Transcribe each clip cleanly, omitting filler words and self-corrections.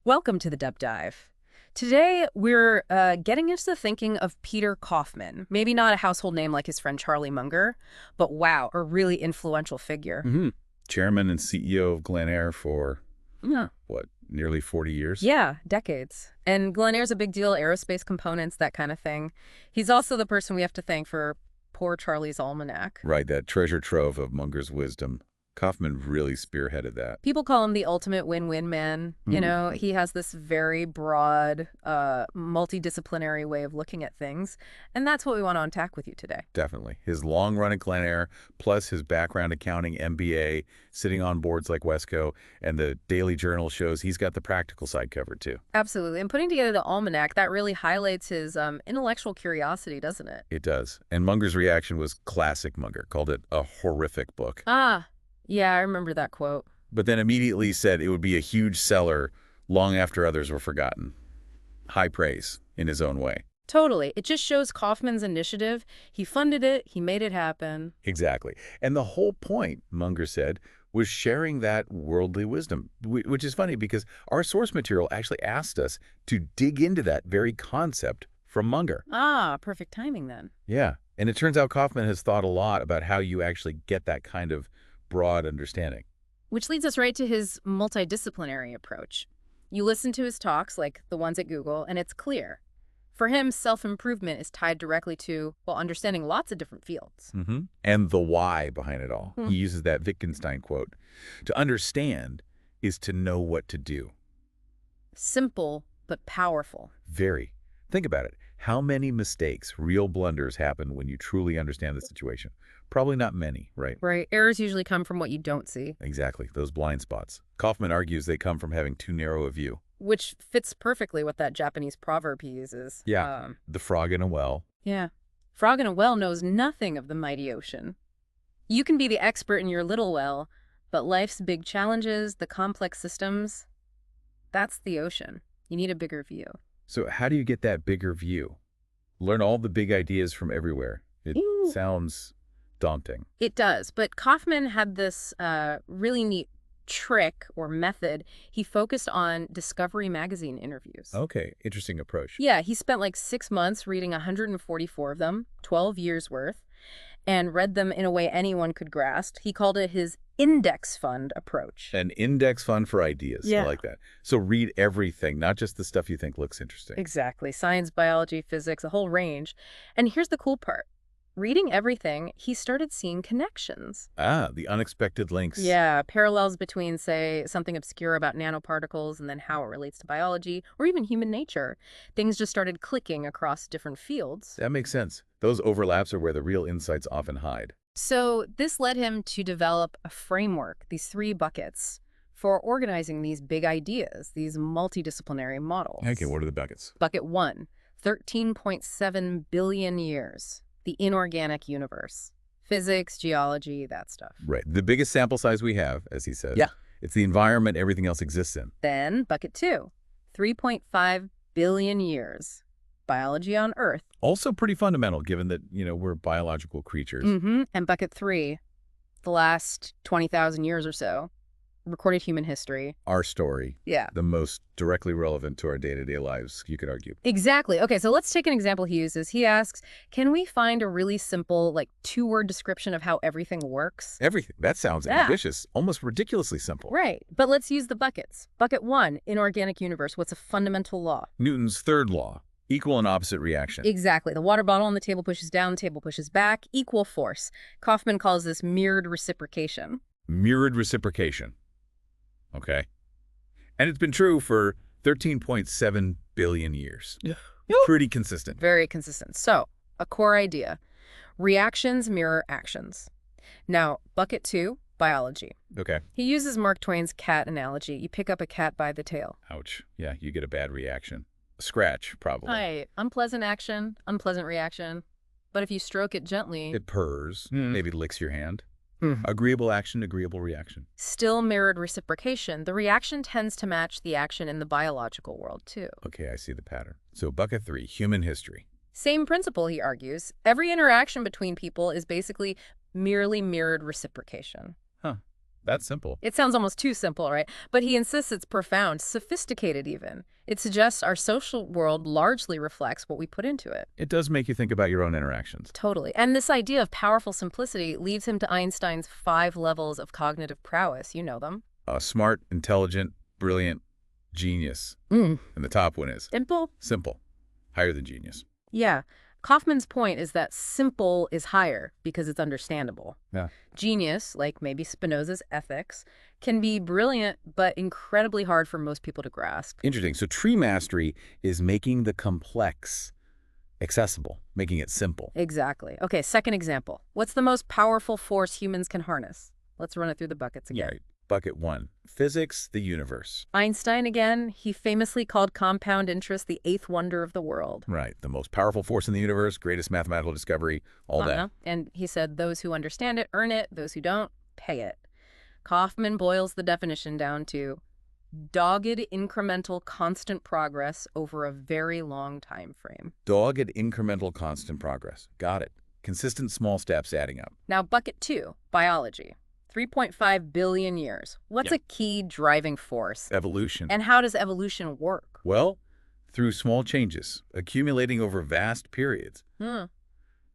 Welcome to the Deep Dive. Today, we're getting into the thinking of Peter Kaufman. Maybe not a household name like his friend Charlie Munger, but wow, a really influential figure. hmm Chairman and CEO of Glenair for, Yeah. what, nearly 40 years? Yeah, decades. And Glenair's a big deal, aerospace components, that kind of thing. He's also the person we have to thank for poor Charlie's almanac. Right, that treasure trove of Munger's wisdom. Kaufman really spearheaded that. People call him the ultimate win-win man. He has this very broad, multidisciplinary way of looking at things. And that's what we want to unpack with you today. Definitely. His long run at Glenair, plus his background accounting MBA, sitting on boards like Wesco, and the Daily Journal shows he's got the practical side covered too. Absolutely. And putting together the almanac, that really highlights his intellectual curiosity, doesn't it? It does. And Munger's reaction was classic Munger, called it a horrific book. Yeah, I remember that quote. But then immediately said it would be a huge seller long after others were forgotten. High praise in his own way. Totally. It just shows Kaufman's initiative. He funded it. He made it happen. Exactly. And the whole point, Munger said, was sharing that worldly wisdom, which is funny because our source material actually asked us to dig into that very concept from Munger. Perfect timing then. Yeah. And it turns out Kaufman has thought a lot about how you actually get that kind of broad understanding. Which leads us right to his multidisciplinary approach. You listen to his talks, like the ones at Google, and it's clear. For him, self-improvement is tied directly to, well, understanding lots of different fields. And the why behind it all. He uses that Wittgenstein quote. To understand is to know what to do. Simple, but powerful. Very. Think about it. How many mistakes, real blunders happen when you truly understand the situation? Probably not many, right? Right. Errors usually come from what you don't see. Exactly. Those blind spots. Kaufman argues they come from having too narrow a view. Which fits perfectly with that Japanese proverb he uses. Yeah. The frog in a well. Yeah. Frog in a well knows nothing of the mighty ocean. You can be the expert in your little well, but life's big challenges, the complex systems, that's the ocean. You need a bigger view. So how do you get that bigger view? Learn all the big ideas from everywhere. It sounds daunting. It does, but Kaufman had this really neat trick or method. He focused on Discovery magazine interviews. Okay, interesting approach. Yeah, he spent like 6 months reading 144 of them, 12 years worth, and read them in a way anyone could grasp. He called it his index fund approach. An index fund for ideas. Yeah. I like that. So read everything, not just the stuff you think looks interesting. Exactly. Science, biology, physics, a whole range. And here's the cool part. Reading everything, he started seeing connections. The unexpected links. Yeah, parallels between, say, something obscure about nanoparticles and then how it relates to biology or even human nature. Things just started clicking across different fields. That makes sense. Those overlaps are where the real insights often hide. So this led him to develop a framework, these 3 buckets, for organizing these big ideas, these multidisciplinary models. Okay, what are the buckets? Bucket 1, 13.7 billion years. The inorganic universe. Physics, geology, that stuff. Right. The biggest sample size we have, as he said. Yeah. It's the environment everything else exists in. Then, bucket 2, 3.5 billion years. Biology on Earth. Also pretty fundamental, given that, we're biological creatures. And bucket 3, the last 20,000 years or so. Recorded human history. Our story. Yeah. The most directly relevant to our day-to-day lives, you could argue. Exactly. Okay, so let's take an example he uses. He asks, can we find a really simple, 2-word description of how everything works? Everything. That sounds ambitious, almost ridiculously simple. Right. But let's use the buckets. Bucket 1, inorganic universe. What's a fundamental law? Newton's third law, equal and opposite reaction. Exactly. The water bottle on the table pushes down, the table pushes back, equal force. Kaufman calls this mirrored reciprocation. Mirrored reciprocation. Okay. And it's been true for 13.7 billion years. Yeah. Pretty consistent. Very consistent. So, a core idea. Reactions mirror actions. Now, bucket 2, biology. Okay. He uses Mark Twain's cat analogy. You pick up a cat by the tail. Ouch. Yeah, you get a bad reaction. A scratch, probably. Right. Unpleasant action, unpleasant reaction. But if you stroke it gently... It purrs, maybe licks your hand. Agreeable action, agreeable reaction. Still mirrored reciprocation. The reaction tends to match the action in the biological world, too. Okay, I see the pattern. So bucket 3, human history. Same principle, he argues. Every interaction between people is basically merely mirrored reciprocation. Huh. That's simple. It sounds almost too simple, right? But he insists it's profound, sophisticated even. It suggests our social world largely reflects what we put into it. It does make you think about your own interactions. Totally. And this idea of powerful simplicity leads him to Einstein's 5 levels of cognitive prowess. You know them. Smart, intelligent, brilliant, genius. Mm. And the top one is Simple? simple, higher than genius. Yeah. Kaufman's point is that simple is higher because it's understandable. Yeah. Genius, like maybe Spinoza's ethics, can be brilliant but incredibly hard for most people to grasp. Interesting. So tree mastery is making the complex accessible, making it simple. Exactly. Okay, second example. What's the most powerful force humans can harness? Let's run it through the buckets again. Yeah. Bucket 1, physics, the universe. Einstein again, he famously called compound interest the 8th wonder of the world. Right. The most powerful force in the universe, greatest mathematical discovery, all that. And he said those who understand it earn it, those who don't pay it. Kaufman boils the definition down to dogged, incremental, constant progress over a very long time frame. Dogged, incremental, constant progress. Got it. Consistent small steps adding up. Now, bucket 2, biology. 3.5 billion years. What's a key driving force? Evolution. And how does evolution work? Well, through small changes, accumulating over vast periods.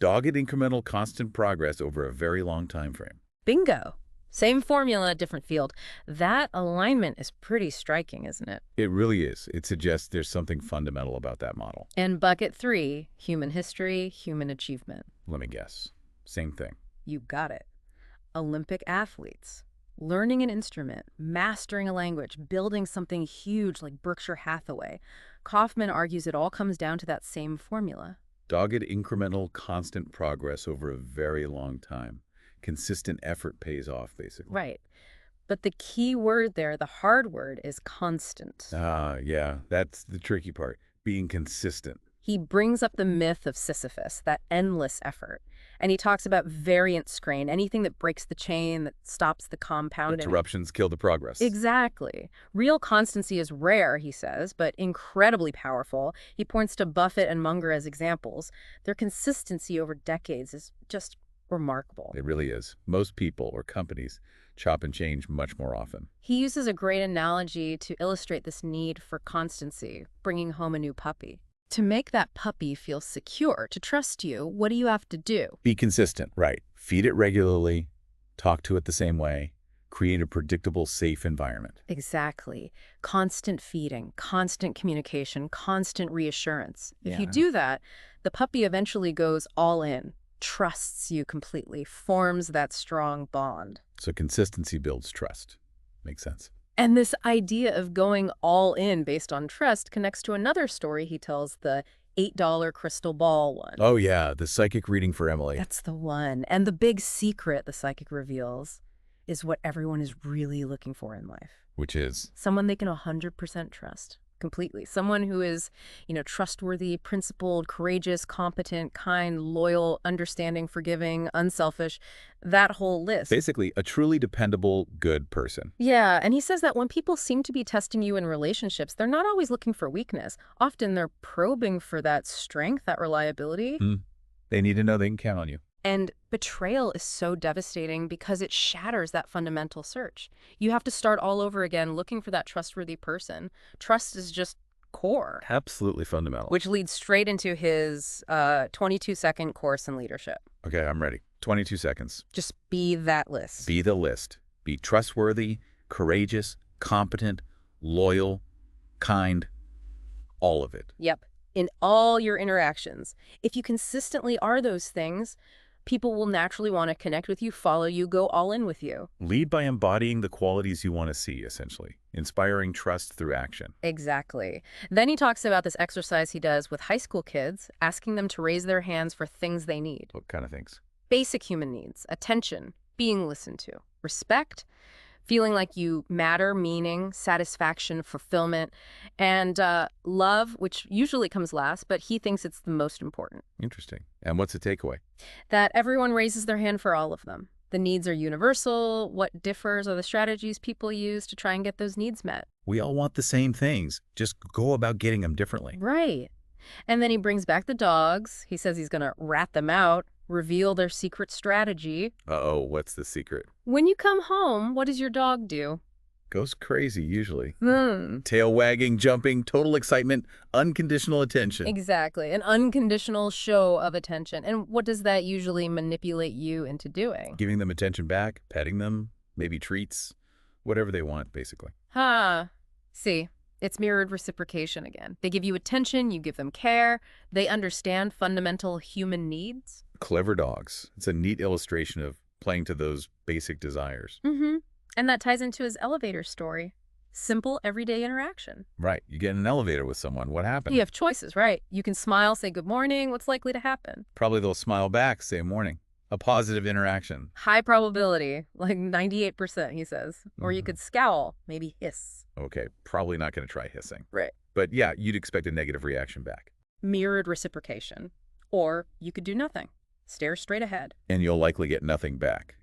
Dogged, incremental, constant progress over a very long time frame. Bingo. Same formula, different field. That alignment is pretty striking, isn't it? It really is. It suggests there's something fundamental about that model. And bucket 3, human history, human achievement. Let me guess. Same thing. You got it. Olympic athletes, learning an instrument, mastering a language, building something huge like Berkshire Hathaway. Kaufman argues it all comes down to that same formula. Dogged, incremental, constant progress over a very long time. Consistent effort pays off, basically. Right. But the key word there, the hard word, is constant. Yeah, that's the tricky part. Being consistent. He brings up the myth of Sisyphus, that endless effort. And he talks about variant strain, anything that breaks the chain, that stops the compounding. Interruptions kill the progress. Exactly. Real constancy is rare, he says, but incredibly powerful. He points to Buffett and Munger as examples. Their consistency over decades is just remarkable. It really is. Most people or companies chop and change much more often. He uses a great analogy to illustrate this need for constancy, bringing home a new puppy. To make that puppy feel secure, to trust you, what do you have to do? Be consistent, right. Feed it regularly, talk to it the same way, create a predictable, safe environment. Exactly. Constant feeding, constant communication, constant reassurance. If you Yeah. do that, the puppy eventually goes all in, trusts you completely, forms that strong bond. So consistency builds trust. Makes sense. And this idea of going all in based on trust connects to another story he tells, the $8 crystal ball one. Oh yeah, the psychic reading for Emily. That's the one. And the big secret the psychic reveals is what everyone is really looking for in life. Which is? Someone they can 100% trust. Completely. Someone who is, trustworthy, principled, courageous, competent, kind, loyal, understanding, forgiving, unselfish, that whole list. Basically, a truly dependable, good person. Yeah, and he says that when people seem to be testing you in relationships, they're not always looking for weakness. Often they're probing for that strength, that reliability. They need to know they can count on you. And betrayal is so devastating because it shatters that fundamental search. You have to start all over again looking for that trustworthy person. Trust is just core. Absolutely fundamental. Which leads straight into his 22-second course in leadership. Okay, I'm ready. 22 seconds. Just be that list. Be the list. Be trustworthy, courageous, competent, loyal, kind, all of it. Yep. In all your interactions. If you consistently are those things, people will naturally want to connect with you, follow you, go all in with you. Lead by embodying the qualities you want to see, essentially. Inspiring trust through action. Exactly. Then he talks about this exercise he does with high school kids, asking them to raise their hands for things they need. What kind of things? Basic human needs, attention, being listened to, respect, feeling like you matter, meaning, satisfaction, fulfillment, and love, which usually comes last, but he thinks it's the most important. Interesting. And what's the takeaway? That everyone raises their hand for all of them. The needs are universal. What differs are the strategies people use to try and get those needs met. We all want the same things. Just go about getting them differently. Right. And then he brings back the dogs. He says he's going to rat them out. reveal their secret strategy. Uh-oh, what's the secret? When you come home, what does your dog do? Goes crazy, usually. Hmm. Tail wagging, jumping, total excitement, unconditional attention. Exactly. An unconditional show of attention. And what does that usually manipulate you into doing? Giving them attention back, petting them, maybe treats, whatever they want, basically. Huh. See, it's mirrored reciprocation again. They give you attention, you give them care. They understand fundamental human needs. Clever dogs. It's a neat illustration of playing to those basic desires. Mm-hmm. And that ties into his elevator story. Simple, everyday interaction. Right. You get in an elevator with someone. What happened? You have choices, right? You can smile, say good morning. What's likely to happen? Probably they'll smile back, say morning. A positive interaction. High probability, like 98%, he says. Or you could scowl, maybe hiss. Okay, probably not going to try hissing. Right. But yeah, you'd expect a negative reaction back. Mirrored reciprocation. Or you could do nothing. Stare straight ahead. And you'll likely get nothing back.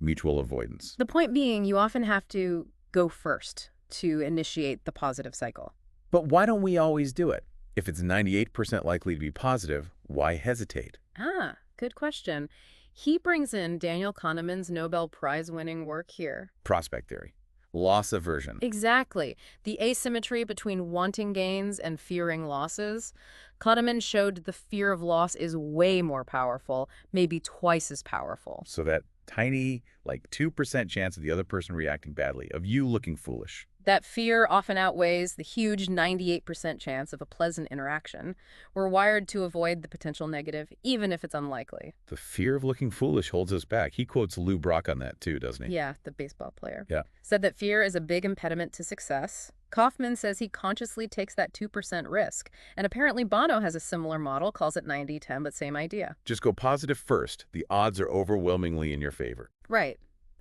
Mutual avoidance. The point being, you often have to go first to initiate the positive cycle. But why don't we always do it? If it's 98% likely to be positive, why hesitate? Ah, good question. He brings in Daniel Kahneman's Nobel Prize-winning work here. Prospect theory. Loss aversion. Exactly. The asymmetry between wanting gains and fearing losses. Kahneman showed the fear of loss is way more powerful, maybe twice as powerful. So that tiny, like 2% chance of the other person reacting badly, of you looking foolish. That fear often outweighs the huge 98% chance of a pleasant interaction. We're wired to avoid the potential negative, even if it's unlikely. The fear of looking foolish holds us back. He quotes Lou Brock on that too, doesn't he? Yeah, the baseball player. Yeah. Said that fear is a big impediment to success. Kaufman says he consciously takes that 2% risk. And apparently Bono has a similar model, calls it 90-10, but same idea. Just go positive first. The odds are overwhelmingly in your favor. Right.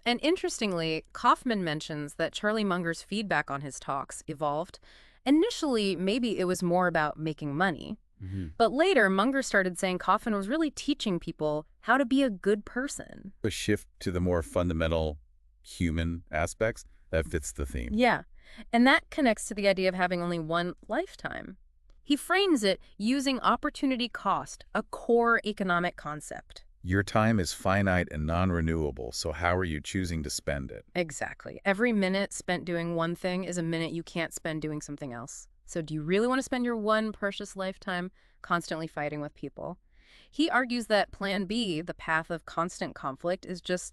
And interestingly, Kaufman mentions that Charlie Munger's feedback on his talks evolved. Initially, maybe it was more about making money. But later, Munger started saying Kaufman was really teaching people how to be a good person. A shift to the more fundamental human aspects, that fits the theme. Yeah. And that connects to the idea of having only one lifetime. He frames it using opportunity cost, a core economic concept. Your time is finite and non-renewable, so how are you choosing to spend it? Exactly. Every minute spent doing one thing is a minute you can't spend doing something else. So do you really want to spend your one precious lifetime constantly fighting with people? He argues that Plan B, the path of constant conflict, is just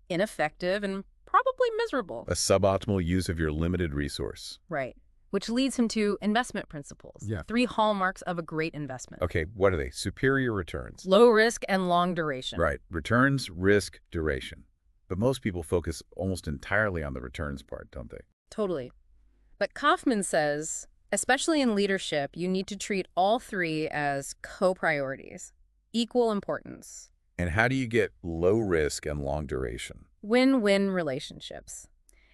ineffective and probably miserable. A suboptimal use of your limited resource. Right. Which leads him to investment principles. Yeah. 3 hallmarks of a great investment. Okay, what are they? Superior returns. Low risk and long duration. Right. Returns, risk, duration. But most people focus almost entirely on the returns part, don't they? Totally. But Kaufman says, especially in leadership, you need to treat all 3 as co-priorities, equal importance. And how do you get low risk and long duration? Win-win relationships.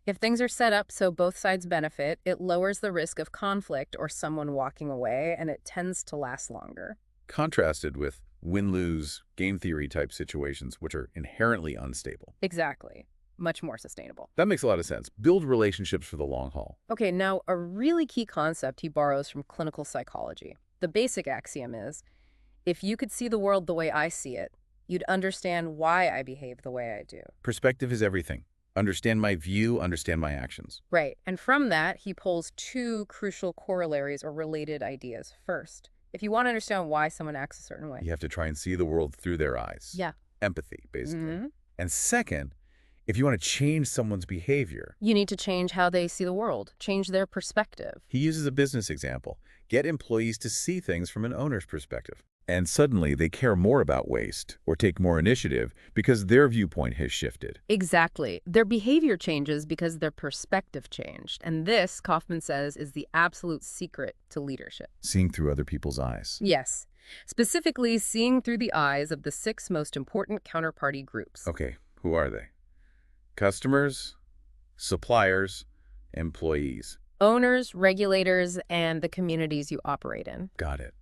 If things are set up so both sides benefit, it lowers the risk of conflict or someone walking away, and it tends to last longer. Contrasted with win-lose, game theory type situations, which are inherently unstable. Exactly. Much more sustainable. That makes a lot of sense. Build relationships for the long haul. Okay, now a really key concept he borrows from clinical psychology. The basic axiom is, if you could see the world the way I see it, you'd understand why I behave the way I do. Perspective is everything. Understand my view, understand my actions. Right, and from that, he pulls 2 crucial corollaries or related ideas. First, if you want to understand why someone acts a certain way. You have to try and see the world through their eyes. Yeah. Empathy, basically. And second, if you want to change someone's behavior, You need to change how they see the world, change their perspective. he uses a business example. Get employees to see things from an owner's perspective. And suddenly they care more about waste or take more initiative because their viewpoint has shifted. Exactly. Their behavior changes because their perspective changed. And this, Kaufman says, is the absolute secret to leadership. Seeing through other people's eyes. Yes. Specifically, seeing through the eyes of the 6 most important counterparty groups. Okay, who are they? Customers, suppliers, employees. Owners, regulators, and the communities you operate in. Got it.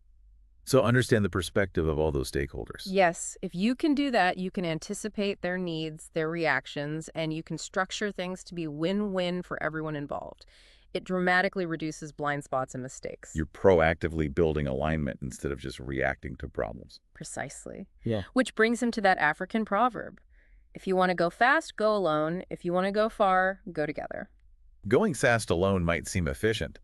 So understand the perspective of all those stakeholders. Yes, if you can do that, you can anticipate their needs, their reactions, and you can structure things to be win-win for everyone involved. It dramatically reduces blind spots and mistakes. You're proactively building alignment instead of just reacting to problems. Precisely. Yeah. Which brings him to that African proverb. If you want to go fast, go alone. If you want to go far, go together. Going fast alone might seem efficient,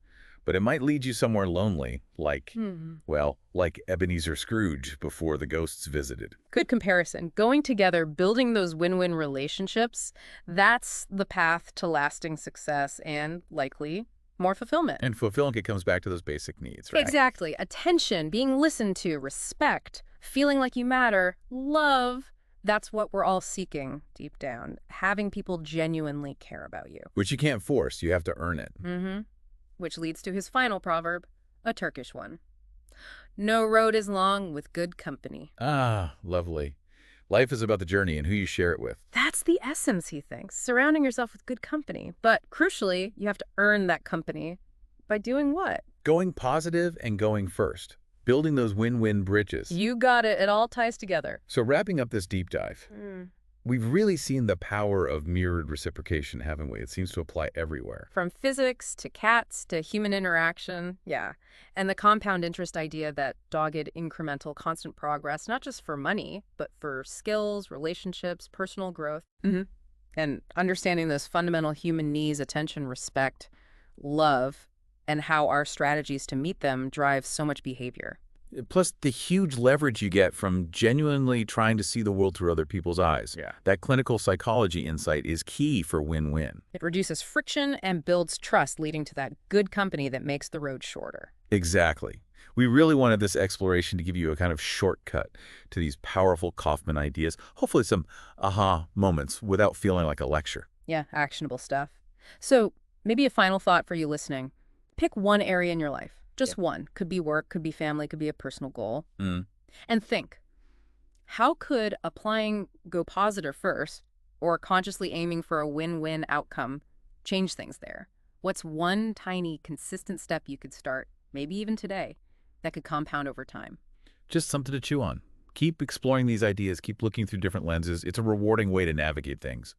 but it might lead you somewhere lonely, like, Hmm. well, like Ebenezer Scrooge before the ghosts visited. Good comparison. Going together, building those win-win relationships, that's the path to lasting success and, likely, more fulfillment. And fulfilling it comes back to those basic needs, right? Exactly. Attention, being listened to, respect, feeling like you matter, love. That's what we're all seeking deep down. Having people genuinely care about you. Which you can't force. You have to earn it. Mm-hmm. Which leads to his final proverb, a Turkish one. No road is long with good company. Ah, lovely. Life is about the journey and who you share it with. That's the essence, he thinks, surrounding yourself with good company. But crucially, you have to earn that company by doing what? Going positive and going first. Building those win-win bridges. You got it. It all ties together. So wrapping up this deep dive, we've really seen the power of mirrored reciprocation, haven't we? It seems to apply everywhere. From physics to cats to human interaction, yeah. And the compound interest idea that dogged, incremental, constant progress, not just for money, but for skills, relationships, personal growth. And understanding those fundamental human needs, attention, respect, love, and how our strategies to meet them drive so much behavior. Plus, the huge leverage you get from genuinely trying to see the world through other people's eyes. Yeah. That clinical psychology insight is key for win-win. It reduces friction and builds trust, leading to that good company that makes the road shorter. Exactly. We really wanted this exploration to give you a kind of shortcut to these powerful Kaufman ideas, hopefully some aha moments without feeling like a lecture. Yeah, actionable stuff. So maybe a final thought for you listening. Pick one area in your life. Just one. Could be work, could be family, could be a personal goal. And think, how could applying go positive first or consciously aiming for a win-win outcome change things there? What's one tiny, consistent step you could start, maybe even today, that could compound over time? Just something to chew on. Keep exploring these ideas. Keep looking through different lenses. It's a rewarding way to navigate things.